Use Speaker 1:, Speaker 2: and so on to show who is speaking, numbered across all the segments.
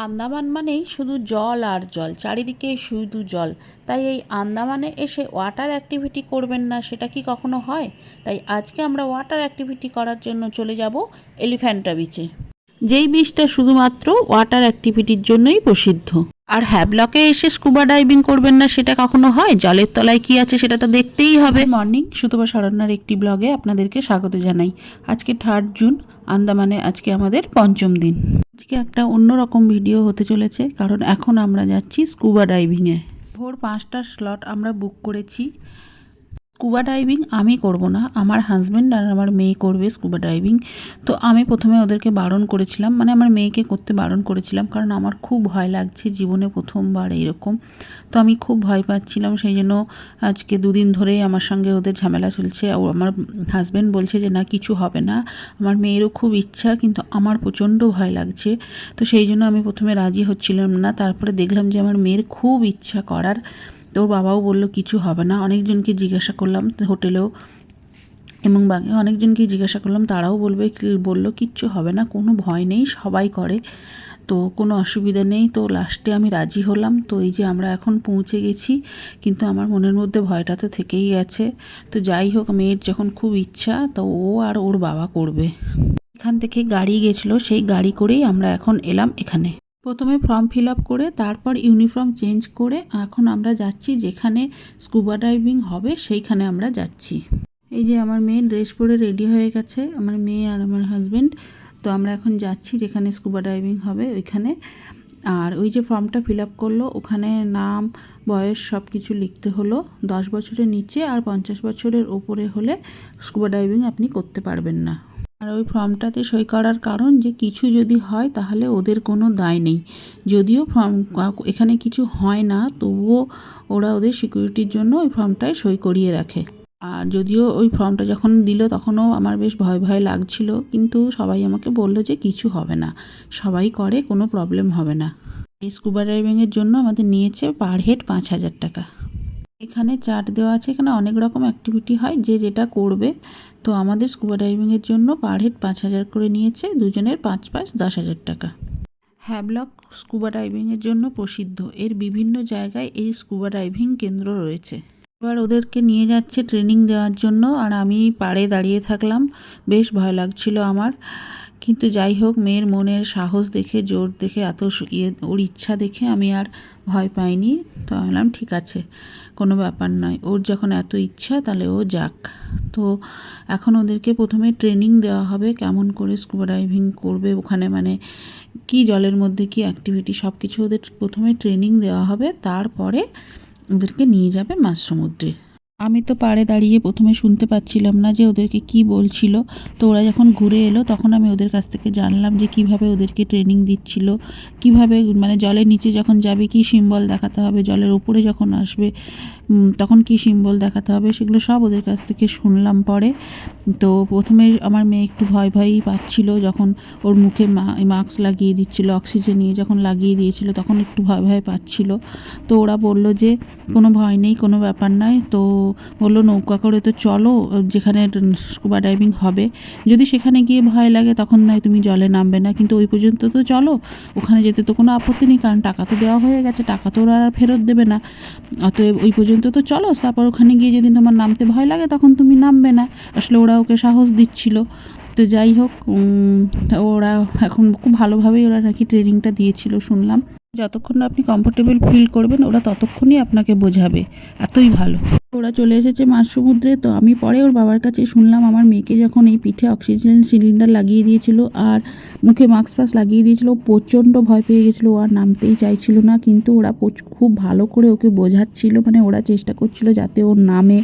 Speaker 1: আন্দামান মানেই শুধু জল আর জল, চারিদিকে শুধু জল। তাই এই আন্দামানে এসে ওয়াটার অ্যাক্টিভিটি করবেন না, সেটা কি কখনো হয়? তাই আজকে আমরা ওয়াটার অ্যাক্টিভিটি করার জন্য চলে যাব এলিফ্যান্টা বিচে, যেই বিচটা শুধুমাত্র ওয়াটার অ্যাক্টিভিটির জন্যই প্রসিদ্ধ। আর হ্যাভলকে এসে স্কুবা ডাইভিং করবেন না, সেটা কখনো হয়? জলের তলায় কি আছে সেটা তো দেখতেই হবে। মর্নিং, সুতপা সারণ্যার একটি ব্লগে আপনাদেরকে স্বাগত জানাই। আজকে 3 জুন, আন্দামানে আজকে আমাদের 5ম দিন। আজকে একটা অন্যরকম ভিডিও হতে চলেছে, কারণ এখন আমরা যাচ্ছি স্কুবা ডাইভিংয়ে। ভোর 5টার স্লট আমরা বুক করেছি। স্কুবা ডাইভিং আমি করব না, আমার হাজব্যান্ড আর আমার মেয়ে করবে স্কুবা ডাইভিং। তো আমি প্রথমে ওদেরকে বারণ করেছিলাম, মানে আমার মেয়েকে করতে বারণ করেছিলাম, কারণ আমার খুব ভয় লাগছে, জীবনে প্রথমবার এইরকম। তো আমি খুব ভয় পাচ্ছিলাম, সেই জন্য আজকে 2 দিন ধরেই আমার সঙ্গে ওদের ঝামেলা চলছে। ও আমার হাজব্যান্ড বলছে যে না, কিছু হবে না। আমার মেয়েরও খুব ইচ্ছা, কিন্তু আমার প্রচণ্ড ভয় লাগছে। তো সেই জন্য আমি প্রথমে রাজি হচ্ছিলাম না। তারপরে দেখলাম যে আমার মেয়ের খুব ইচ্ছা করার। তো ওর বাবাও বলল কিছু হবে না। অনেকজনকে জিজ্ঞাসা করলাম হোটেলেও এবং বাকি অনেকজনকে জিজ্ঞাসা করলাম, তারাও বললো কিচ্ছু হবে না, কোনো ভয় নেই, সবাই করে, তো কোনো অসুবিধা নেই। তো লাস্টে আমি রাজি হলাম। তো এই যে আমরা এখন পৌঁছে গেছি, কিন্তু আমার মনের মধ্যে ভয়টা তো থেকেই আছে। তো যাই হোক, মেয়ের যখন খুব ইচ্ছা, তো ও আর ওর বাবা করবে। এখান থেকে গাড়ি গেছিলো, সেই গাড়ি করেই আমরা এখন এলাম এখানে। প্রথমে ফর্ম ফিল আপ করে তারপর ইউনিফর্ম চেঞ্জ করে এখন আমরা যাচ্ছি যেখানে স্কুবা ডাইভিং হবে, সেইখানে আমরা যাচ্ছি। এই যে আমার মেয়ে ড্রেস পরে রেডি হয়ে গেছে, আমার মেয়ে আর আমার হাজব্যান্ড। তো আমরা এখন যাচ্ছি যেখানে স্কুবা ডাইভিং হবে ওইখানে। আর ওই যে ফর্মটা ফিল আপ করলো, ওখানে নাম, বয়স সব কিছু লিখতে হলো। 10 বছরের নিচে আর 50 বছরের ওপরে হলে স্কুবা ডাইভিং আপনি করতে পারবেন না। আর ওই ফর্মটাতে সই করার কারণ যে কিছু যদি হয় তাহলে ওদের কোনো দায় নেই। যদিও এখানে কিছু হয় না, তবুও ওরা ওদের সিকিউরিটির জন্য ওই ফর্মটায় সই করিয়ে রাখে। আর যদিও ওই ফর্মটা যখন দিল তখনও আমার বেশ ভয় ভয় লাগছিল, কিন্তু সবাই আমাকে বললো যে কিছু হবে না, সবাই করে, কোনো প্রবলেম হবে না। এই স্কুবা ডাইভিংয়ের জন্য আমাদের নিয়েছে পার হেড 5,000 টাকা। এখানে চার্ট দেওয়া আছে, এখানে অনেক রকম অ্যাক্টিভিটি হয়, যে যেটা করবে। তো আমাদের স্কুবা ডাইভিংয়ের জন্য পার হেড 5,000 করে নিয়েছে, দুজনের 5 10,000 টাকা। হ্যাভলক স্কুবা ডাইভিংয়ের জন্য প্রসিদ্ধ, এর বিভিন্ন জায়গায় এই স্কুবা ডাইভিং কেন্দ্র রয়েছে। এবার ওদেরকে নিয়ে যাচ্ছে ট্রেনিং দেওয়ার জন্য, আর আমি পাড়ে দাঁড়িয়ে থাকলাম, বেশ ভয় লাগছিল আমার। কিন্তু যাই হোক, মেয়ের মনের সাহস দেখে, জোর দেখে, এত ওর ইচ্ছা দেখে আমি আর ভয় পাইনি। তো আমি বললাম ঠিক আছে, কোনো ব্যাপার নয়, ওর যখন এত ইচ্ছা তাহলে ও যাক। তো এখন ওদেরকে প্রথমে ট্রেনিং দেওয়া হবে, কেমন করে স্কুবা ডাইভিং করবে ওখানে, মানে কি জলের মধ্যে কি অ্যাক্টিভিটি, সব কিছু ওদের প্রথমে ট্রেনিং দেওয়া হবে, তারপরে ওদেরকে নিয়ে যাবে মাঝ সমুদ্রে। আমি তো পাড়ে দাঁড়িয়ে প্রথমে শুনতে পাচ্ছিলাম না যে ওদেরকে কি বলছিল। তো ওরা যখন ঘুরে এলো তখন আমি ওদের কাছ থেকে জানলাম যে কিভাবে ওদেরকে ট্রেনিং দিচ্ছিল, কিভাবে মানে জলের নিচে যখন যাবে কি সিম্বল দেখাতে হবে, জলের উপরে যখন আসবে তখন কি সিম্বল দেখাতে হবে, সেগুলো সব ওদের কাছ থেকে শুনলাম পরে। তো প্রথমে আমার মেয়ে একটু ভয় ভয়ই পাচ্ছিল, যখন ওর মুখে মাস্ক লাগিয়ে দিচ্ছিল, অক্সিজেন নিয়ে যখন লাগিয়ে দিয়েছিল তখন একটু ভয় ভয় পাচ্ছিল। তো ওরা বললো যে কোনো ভয় নেই, কোনো ব্যাপার নয়। তো বললো নৌকা করে তো চলো যেখানে স্কুবা ডাইভিং হবে, যদি সেখানে গিয়ে ভয় লাগে তখন নয় তুমি জলে নামবে না, কিন্তু ওই পর্যন্ত তো চলো, ওখানে যেতে তো কোনো আপত্তি নেই, কারণ টাকা তো দেওয়া হয়ে গেছে, টাকা তো ওরা আর ফেরত দেবে না। অতএব ওই পর্যন্ত তো চলো, তারপর ওখানে গিয়ে যদি তোমার নামতে ভয় লাগে তখন তুমি নামবে না। আসলে ওরা ওকে সাহস দিচ্ছিল। তো যাই হোক, ওরা এখন খুব ভালোভাবেই ওরা নাকি ট্রেনিংটা দিয়েছিল শুনলাম। যতক্ষণ না আপনি কমফোর্টেবল ফিল করবেন ওরা ততক্ষণই আপনাকে বোঝাবে, এতই ভালো। ওরা চলে এসেছে মাঝ সমুদ্রে। তো আমি পরে ওর বাবার কাছে শুনলাম, আমার মেয়েকে যখন এই পিঠে অক্সিজেন সিলিন্ডার লাগিয়ে দিয়েছিল আর মুখে মাস্ক লাগিয়ে দিয়েছিল, প্রচণ্ড ভয় পেয়ে গেছিলো, ও আর নামতেই চাইছিল না। কিন্তু ওরা খুব ভালো করে ওকে বোঝাচ্ছিল, মানে ওরা চেষ্টা করছিল যাতে ও নামে,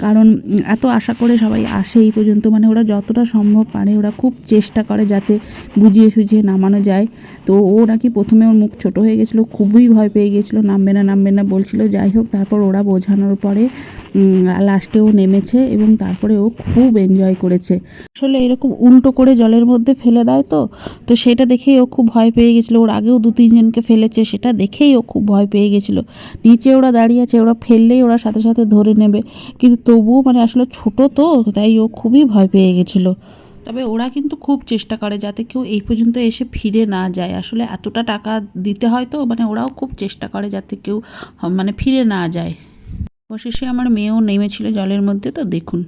Speaker 1: কারণ এত আশা করে সবাই আসে এই পর্যন্ত, মানে ওরা যতটা সম্ভব পারে ওরা খুব চেষ্টা করে যাতে বুঝিয়ে সুঝিয়ে নামানো যায়। তো ও নাকি প্রথমে ওর মুখ ছোট হয়ে গেছিলো, খুবই ভয় পেয়ে গেছিলো, নামবে না বলছিল। যাই হোক, তারপর ওরা বোঝানোর পরে লাস্টে ও নেমেছে এবং তারপরে ও খুব এনজয় করেছে। আসলে এরকম উল্টো করে জলের মধ্যে ফেলে দেয়, তো সেটা দেখেই ও খুব ভয় পেয়ে গেছিলো। ওর আগেও 2-3 জনকে ফেলেছে, সেটা দেখেই ও খুব ভয় পেয়ে গেছিলো। নিচে ওরা দাঁড়িয়ে আছে, ওরা ফেললেই ওরা সাথে সাথে ধরে নেবে, কিন্তু তবুও মানে আসলে ছোট তো, তাই ও খুবই ভয় পেয়ে গেছিলো। তবে ওরা কিন্তু খুব চেষ্টা করে যাতে কেউ এই পর্যন্ত এসে ফিরে না যায়। আসলে এতটা টাকা দিতে হয় তো, মানে ওরাও খুব চেষ্টা করে যাতে কেউ মানে ফিরে না যায়। অবশেষে আমার মেয়েও নেমেছিল জলের মধ্যে, তো দেখুন।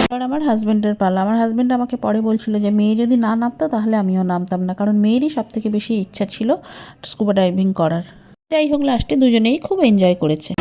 Speaker 1: এবার আমার হাজব্যান্ডের পালা। আমার হাজব্যান্ড আমাকে পরে বলছিল যে মেয়ে যদি না নামতো তাহলে আমিও নামতাম না, কারণ মেয়েরই সবথেকে বেশি ইচ্ছা ছিল স্কুবা ডাইভিং করার। যাই হোক, লাস্টে দুজনেই খুব এনজয় করেছে।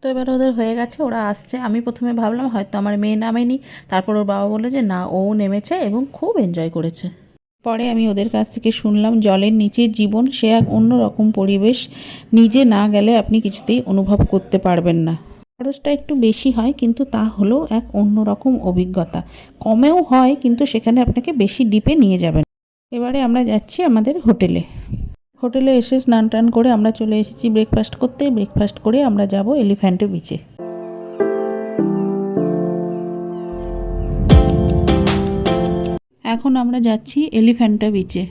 Speaker 1: তো এবার ওদের হয়ে গেছে, ওরা আসছে। আমি প্রথমে ভাবলাম হয়তো আমার মেয়ে নামেনি, তারপর ওর বাবা বললো যে না, ও নেমেছে এবং খুব এনজয় করেছে। পরে আমি ওদের কাছ থেকে শুনলাম জলের নিচের জীবন সে এক অন্যরকম পরিবেশ, নিজে না গেলে আপনি কিছুতেই অনুভব করতে পারবেন না। খরচটা একটু বেশি হয়, কিন্তু তা হলেও এক অন্যরকম অভিজ্ঞতা। কমেও হয়, কিন্তু সেখানে আপনাকে বেশি ডিপে নিয়ে যাবেন। এবারে আমরা যাচ্ছি আমাদের হোটেলে এসে স্নান টান করে আমরা চলে এসেছি ব্রেকফাস্ট করতে। ব্রেকফাস্ট করে আমরা যাব এলিফ্যান্টা বিচে। এখন আমরা যাচ্ছি এলিফ্যান্টা বিচে।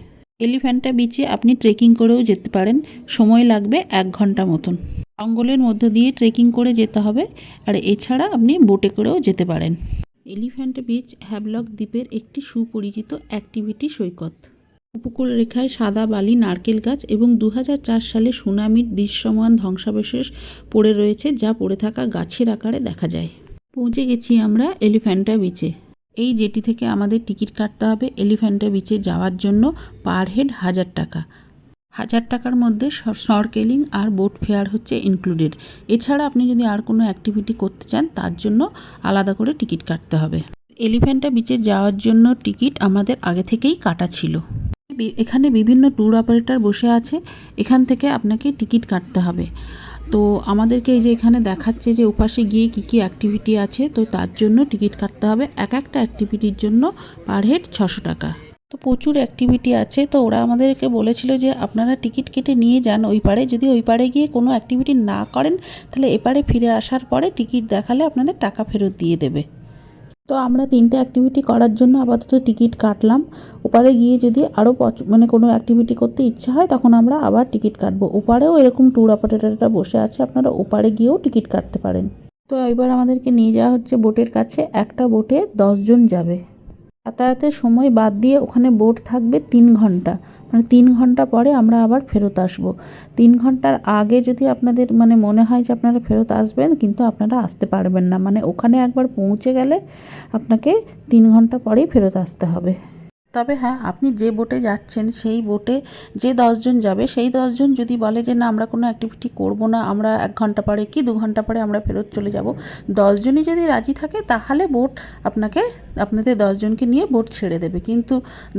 Speaker 1: এলিফ্যান্টা বিচে আপনি ট্রেকিং করেও যেতে পারেন, সময় লাগবে 1 ঘন্টা মতন। জঙ্গলের মধ্য দিয়ে ট্রেকিং করে যেতে হবে, আর এছাড়া আপনি বোটে করেও যেতে পারেন। এলিফ্যান্টা বিচ হ্যাভলক দ্বীপের একটি সুপরিচিত অ্যাক্টিভিটি সৈকত। উপকূল রেখায় সাদা বালি, নারকেল গাছ এবং 2004 সালে সুনামির দৃশ্যমান ধ্বংসাবশেষ পড়ে রয়েছে, যা পড়ে থাকা গাছের আকারে দেখা যায়। পৌঁছে গেছি আমরা এলিফ্যান্টা বিচে। এই জেটি থেকে আমাদের টিকিট কাটতে হবে এলিফ্যান্টা বিচে যাওয়ার জন্য। পার হেড 1000 টাকা। 1000 টাকার মধ্যে স্নরকেলিং আর বোট ফেয়ার হচ্ছে ইনক্লুডেড। এছাড়া আপনি যদি আর কোনো অ্যাক্টিভিটি করতে চান তার জন্য আলাদা করে টিকিট কাটতে হবে। এলিফ্যান্টা বিচে যাওয়ার জন্য টিকিট আমাদের আগে থেকেই কাটা ছিল। এখানে বিভিন্ন ট্যুর অপারেটর বসে আছে, এখান থেকে আপনাকে টিকিট কাটতে হবে। তো আমাদেরকে এই যে এখানে দেখাচ্ছে যে ওপাশে গিয়ে কী কী অ্যাক্টিভিটি আছে, তো তার জন্য টিকিট কাটতে হবে। একটা অ্যাক্টিভিটির জন্য পার হেড 600 টাকা। তো প্রচুর অ্যাক্টিভিটি আছে, তো ওরা আমাদেরকে বলেছিল যে আপনারা টিকিট কেটে নিয়ে যান ওই পারে। যদি ওই পারে গিয়ে কোনো অ্যাক্টিভিটি না করেন তাহলে এপারে ফিরে আসার পরে টিকিট দেখালে আপনাদের টাকা ফেরত দিয়ে দেবে। তো আমরা 3টে অ্যাক্টিভিটি করার জন্য আপাতত টিকিট কাটলাম। ওপারে গিয়ে যদি আরও কোনো অ্যাক্টিভিটি করতে ইচ্ছা হয় তখন আমরা আবার টিকিট কাটবো। ওপারেও এরকম ট্যুর অপারেটররা বসে আছে, আপনারা ওপারে গিয়েও টিকিট কাটতে পারেন। তো এবার আমাদেরকে নিয়ে যাওয়া হচ্ছে বোটের কাছে। একটা বোটে 10 জন যাবে। যাতায়াতের সময় বাদ দিয়ে ওখানে বোট থাকবে 3 ঘন্টা, মানে 3 ঘন্টা পরে আমরা আবার ফেরত আসব। 3 ঘন্টার আগে যদি আপনাদের মনে হয় যে আপনারা ফেরত আসবেন, কিন্তু আপনারা আসতে পারবেন না, ওখানে একবার পৌঁছে গেলে আপনাকে 3 ঘন্টা পরেই ফেরত আসতে হবে। তবে হ্যাঁ, আপনি যে বোটে যাচ্ছেন সেই বোটে যে 10 জন যাবে সেই 10 জন যদি বলে যে না আমরা কোনো অ্যাক্টিভিটি করব না, আমরা 1 ঘন্টা পরে কি 2 ঘন্টা পরে আমরা ফেরত চলে যাব, 10 জনই যদি রাজি থাকে তাহলে বোট আপনাদের 10 জনকে নিয়ে বোট ছেড়ে দেবে। কিন্তু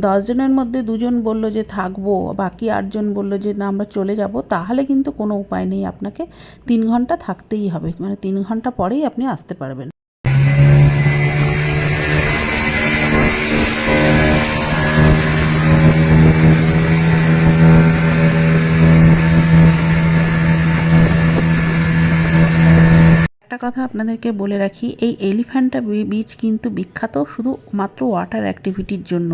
Speaker 1: 10 জনের মধ্যে 2 জন বলল যে থাকবো, বাকি 8 জন বলল যে না আমরা চলে যাব, তাহলে কিন্তু কোনো উপায় নেই, আপনাকে 3 ঘন্টা থাকতেই হবে, 3 ঘন্টা পরেই আপনি আসতে পারবেন। একটা কথা আপনাদেরকে বলে রাখি, এই এলিফ্যান্টা বিচ কিন্তু বিখ্যাত শুধু মাত্র ওয়াটার অ্যাক্টিভিটির জন্য।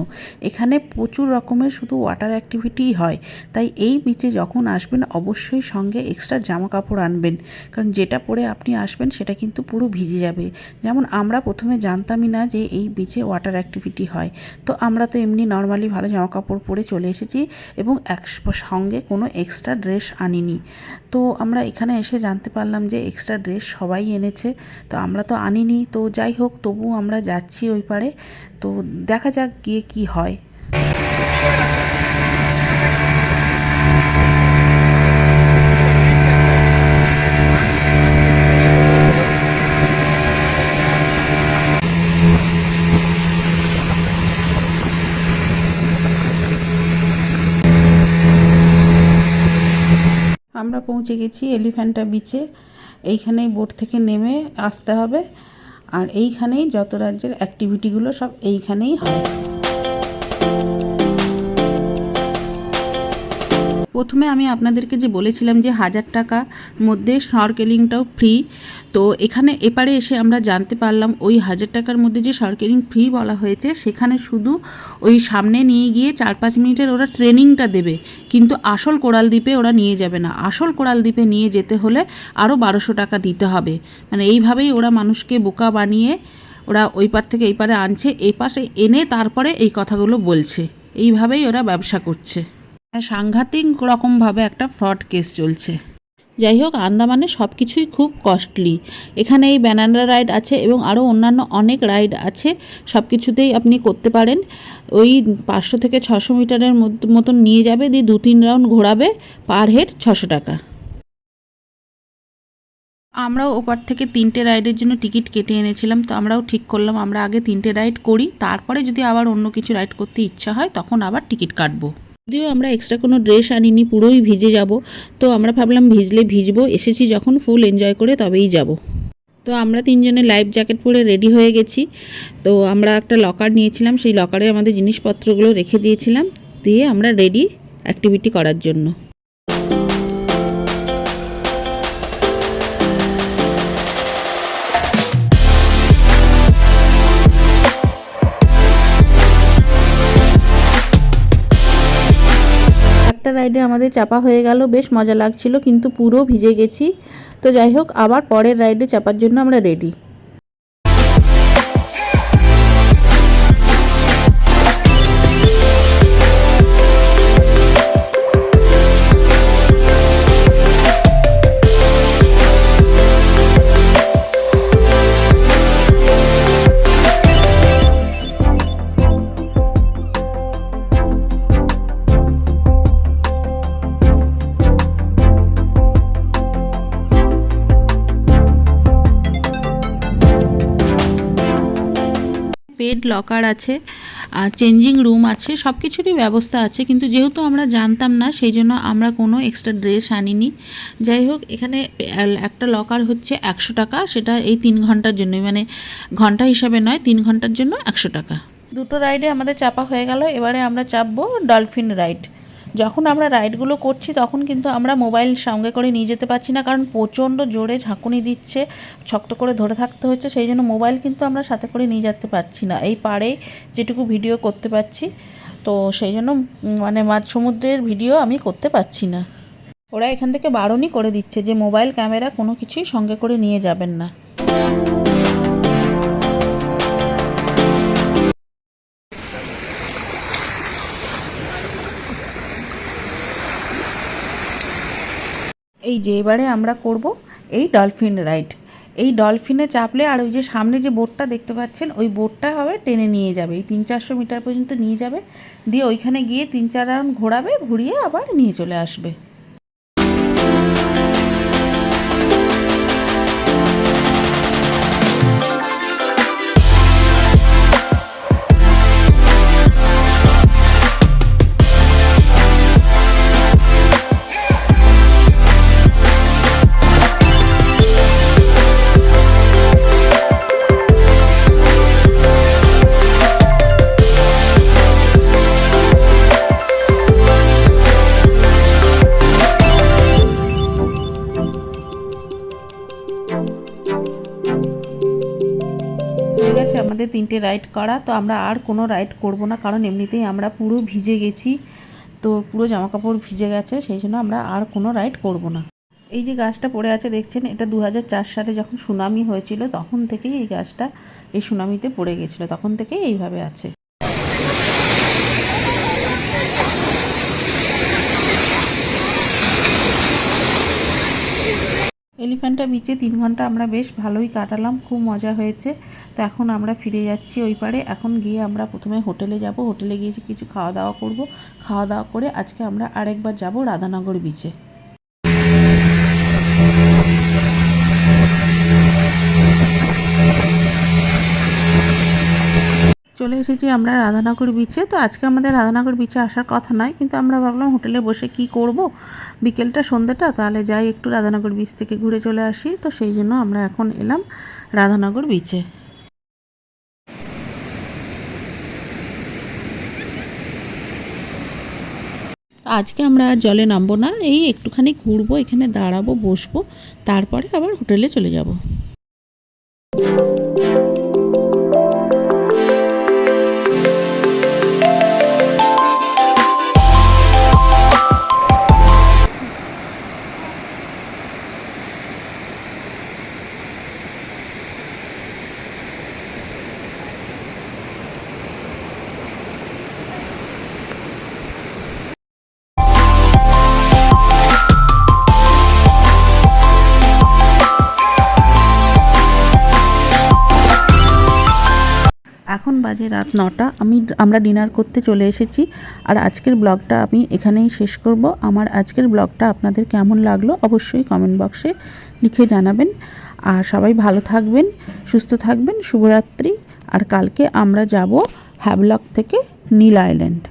Speaker 1: এখানে প্রচুর রকমের শুধু ওয়াটার অ্যাক্টিভিটিই হয়, তাই এই বিচে যখন আসবেন অবশ্যই সঙ্গে এক্সট্রা জামা কাপড় আনবেন, কারণ যেটা পরে আপনি আসবেন সেটা কিন্তু পুরো ভিজে যাবে। যেমন আমরা প্রথমে জানতামই না যে এই বিচে ওয়াটার অ্যাক্টিভিটি হয়, তো আমরা তো এমনি নর্মালি ভালো জামা কাপড় পরে চলে এসেছি এবং সঙ্গে কোনো এক্সট্রা ড্রেস আনিনি। তো আমরা এখানে এসে জানতে পারলাম যে এক্সট্রা ড্রেস সবাই এনেছে, তো আমরা তো আনিনি। তো যাই হোক, তবুও আমরা যাচ্ছি ওই পারে, তো দেখা যাক গিয়ে কি হয়। আমরা পৌঁছে গেছি এলিফ্যান্টা বিচে। এইখানেই বোট থেকে নেমে আসতে হবে, আর এইখানেই যত রাজ্যের অ্যাক্টিভিটিগুলো সব এইখানেই হয়। প্রথমে আমি আপনাদেরকে যে বলেছিলাম যে 1000 টাকা মধ্যে স্নরকেলিংটাও ফ্রি, তো এখানে এপারে এসে আমরা জানতে পারলাম ওই 1000 টাকার মধ্যে যে স্নরকেলিং ফ্রি বলা হয়েছে সেখানে শুধু ওই সামনে নিয়ে গিয়ে 4-5 মিনিটের ওরা ট্রেনিংটা দেবে, কিন্তু আসল কোরাল দ্বীপে ওরা নিয়ে যাবে না। আসল কোরাল দ্বীপে নিয়ে যেতে হলে আরও 1200 টাকা দিতে হবে। এইভাবেই ওরা মানুষকে বোকা বানিয়ে ওরা ওই পার থেকে এই পারে আনছে, এই পাশে এনে তারপরে এই কথাগুলো বলছে, এইভাবেই ওরা ব্যবসা করছে। সাংঘাতিক রকমভাবে একটা ফ্রড কেস চলছে। যাই হোক, আন্দামানে সব কিছুই খুব কস্টলি। এখানে এই ব্যানানা রাইড আছে এবং আরও অন্যান্য অনেক রাইড আছে, সব কিছুতেই আপনি করতে পারেন। ওই 500 থেকে 600 মিটারের মতন নিয়ে যাবে, দিয়ে 2-3 রাউন্ড ঘোরাবে, পার হেড 600 টাকা। আমরাও ওপার থেকে 3টে রাইডের জন্য টিকিট কেটে এনেছিলাম, তো আমরাও ঠিক করলাম আমরা আগে 3টে রাইড করি, তারপরে যদি আবার অন্য কিছু রাইড করতে ইচ্ছা হয় তখন আবার টিকিট কাটবো। যদিও আমরা এক্সট্রা কোনো ড্রেস আনিনি, পুরোই ভিজে যাব, তো আমরা ভাবলাম ভিজলে ভিজবো, এসেছি যখন ফুল এনজয় করে তবেই যাব। তো আমরা 3জনে লাইফ জ্যাকেট পরে রেডি হয়ে গেছি। তো আমরা একটা লকার নিয়েছিলাম, সেই লকারে আমাদের জিনিসপত্রগুলো রেখে দিয়েছিলাম, দিয়ে আমরা রেডি অ্যাক্টিভিটি করার জন্য। একটা রাইডে আমাদের চাপা হয়ে গেল, বেশ মজা লাগছিল, কিন্তু পুরো ভিজে গেছি। তো যাই হোক, আবার পরের রাইডে চাপার জন্য আমরা রেডি। পেড লকার আছে, আর চেঞ্জিং রুম আছে, সব কিছুরই ব্যবস্থা আছে, কিন্তু যেহেতু আমরা জানতাম না সেই জন্য আমরা কোনো এক্সট্রা ড্রেস আনিনি। যাই হোক, এখানে একটা লকার হচ্ছে 100 টাকা, সেটা এই 3 ঘন্টার জন্যই, ঘন্টা হিসাবে নয়, 3 ঘন্টার জন্য 100 টাকা। দুটো রাইডে আমাদের চাপা হয়ে গেল, এবারে আমরা চাপবো ডলফিন রাইড। যখন আমরা রাইডগুলো করছি তখন কিন্তু আমরা মোবাইল সঙ্গে করে নিয়ে যেতে পারছি না, কারণ প্রচণ্ড জোরে ঝাঁকুনি দিচ্ছে, শক্ত করে ধরে থাকতে হচ্ছে, সেই জন্য মোবাইল কিন্তু আমরা সাথে করে নিয়ে যেতে পারছি না। এই পাড়ে যেটুকু ভিডিও করতে পারছি, তো সেই জন্য মাঝ সমুদ্রের ভিডিও আমি করতে পারছি না। ওরা এখান থেকে বারণই করে দিচ্ছে যে মোবাইল ক্যামেরা কোনো কিছুই সঙ্গে করে নিয়ে যাবেন না। এই যে এবারে আমরা করব এই ডলফিন রাইড। এই ডলফিনে চাপলে আর ওই যে সামনে যে বোটটা দেখতে পাচ্ছেন ওই বোটটা হবে টেনে নিয়ে যাবে, এই 300-400 মিটার পর্যন্ত নিয়ে যাবে, দিয়ে ওইখানে গিয়ে 3-4 রাউন্ড ঘোরাবে, ঘুরিয়ে আবার নিয়ে চলে আসবে। হয়ে গেছে আমাদের 3টে রাইড করা। তো আমরা আর কোনো রাইড করব না, কারণ এমনিতেই আমরা পুরো ভিজে গেছি, তো পুরো জামাকাপড় ভিজে গেছে, সেই জন্য আমরা আর কোনো রাইড করব না। এই যে গাছটা পড়ে আছে দেখছেন, এটা 2004 সালে যখন সুনামি হয়েছিল তখন থেকেই এই গাছটা এই সুনামিতে পড়ে গেছিলো, তখন থেকেই এইভাবে আছে। এলিফ্যান্টা বিচে 3 ঘন্টা আমরা বেশ ভালোই কাটালাম, খুব মজা হয়েছে। তো এখন আমরা ফিরে যাচ্ছি ওই পারে। এখন গিয়ে আমরা প্রথমে হোটেলে যাব, হোটেলে গিয়ে কিছু খাওয়া দাওয়া করব, খাওয়া দাওয়া করে আজকে আমরা আরেকবার যাব রাধানগর বিচে। চলে এসেছি আমরা রাধানগর বিচে। তো আজকে আমাদের রাধানগর বিচে আসার কথা নয়, কিন্তু আমরা ভাবলাম হোটেলে বসে কি করব, বিকেলটা সন্ধ্যেটা, তাহলে যাই একটু রাধানগর বিচ থেকে ঘুরে চলে আসি। তো সেই জন্য আমরা এখন এলাম রাধানগর বিচে। আজকে আমরা আর জলে নামবো না, এই একটুখানি ঘুরবো, এখানে দাঁড়াবো, বসবো, তারপরে আবার হোটেলে চলে যাব। এখন বাজে রাত 9টা, আমরা ডিনার করতে চলে এসেছি। আর আজকের ব্লগটা আমি এখানেই শেষ করব। আমার আজকের ব্লগটা আপনাদের কেমন লাগলো অবশ্যই কমেন্ট বক্সে লিখে জানাবেন। আর সবাই ভালো থাকবেন, সুস্থ থাকবেন, শুভরাত্রি। আর কালকে আমরা যাব হ্যাভলক থেকে নীল আইল্যান্ড।